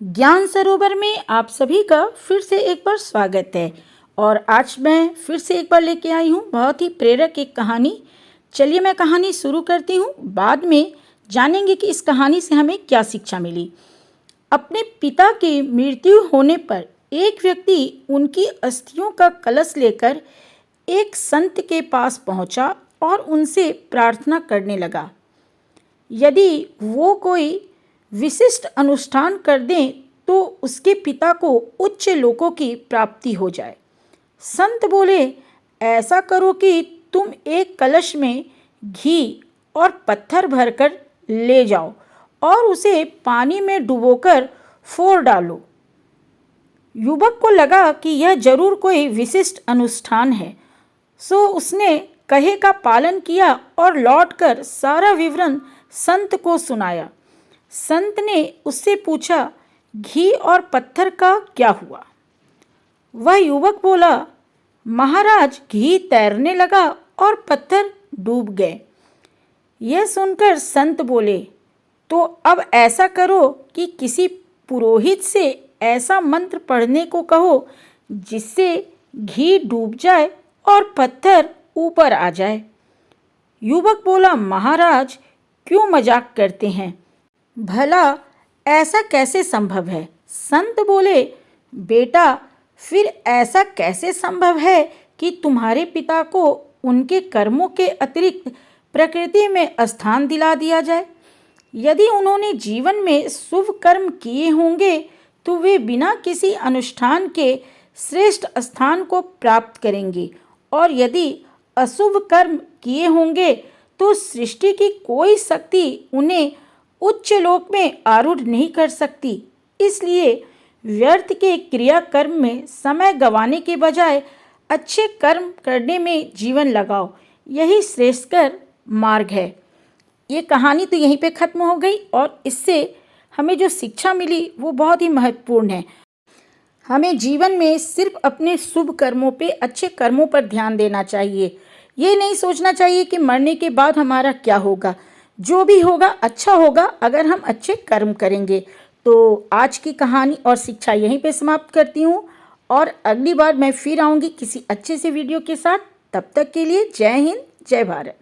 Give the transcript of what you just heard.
ज्ञान सरोवर में आप सभी का फिर से एक बार स्वागत है। और आज मैं फिर से एक बार लेके आई हूँ बहुत ही प्रेरक एक कहानी। चलिए मैं कहानी शुरू करती हूँ, बाद में जानेंगे कि इस कहानी से हमें क्या शिक्षा मिली। अपने पिता की मृत्यु होने पर एक व्यक्ति उनकी अस्थियों का कलश लेकर एक संत के पास पहुंचा और उनसे प्रार्थना करने लगा। यदि वो कोई विशिष्ट अनुष्ठान कर दें तो उसके पिता को उच्च लोकों की प्राप्ति हो जाए। संत बोले, ऐसा करो कि तुम एक कलश में घी और पत्थर भरकर ले जाओ और उसे पानी में डुबोकर फोड़ डालो। युवक को लगा कि यह जरूर कोई विशिष्ट अनुष्ठान है, सो उसने कहे का पालन किया और लौटकर सारा विवरण संत को सुनाया। संत ने उससे पूछा, घी और पत्थर का क्या हुआ? वह युवक बोला, महाराज, घी तैरने लगा और पत्थर डूब गए। यह सुनकर संत बोले, तो अब ऐसा करो कि किसी पुरोहित से ऐसा मंत्र पढ़ने को कहो जिससे घी डूब जाए और पत्थर ऊपर आ जाए। युवक बोला, महाराज, क्यों मजाक करते हैं? भला ऐसा कैसे संभव है? संत बोले, बेटा, फिर ऐसा कैसे संभव है कि तुम्हारे पिता को उनके कर्मों के अतिरिक्त प्रकृति में स्थान दिला दिया जाए? यदि उन्होंने जीवन में शुभ कर्म किए होंगे तो वे बिना किसी अनुष्ठान के श्रेष्ठ स्थान को प्राप्त करेंगे, और यदि अशुभ कर्म किए होंगे तो सृष्टि की कोई शक्ति उन्हें उच्च लोक में आरूढ़ नहीं कर सकती। इसलिए व्यर्थ के क्रियाकर्म में समय गंवाने के बजाय अच्छे कर्म करने में जीवन लगाओ, यही श्रेष्ठकर मार्ग है। ये कहानी तो यहीं पे ख़त्म हो गई, और इससे हमें जो शिक्षा मिली वो बहुत ही महत्वपूर्ण है। हमें जीवन में सिर्फ अपने शुभ कर्मों पे, अच्छे कर्मों पर ध्यान देना चाहिए। ये नहीं सोचना चाहिए कि मरने के बाद हमारा क्या होगा। जो भी होगा अच्छा होगा अगर हम अच्छे कर्म करेंगे। तो आज की कहानी और शिक्षा यहीं पे समाप्त करती हूँ, और अगली बार मैं फिर आऊँगी किसी अच्छे से वीडियो के साथ। तब तक के लिए जय हिंद, जय भारत।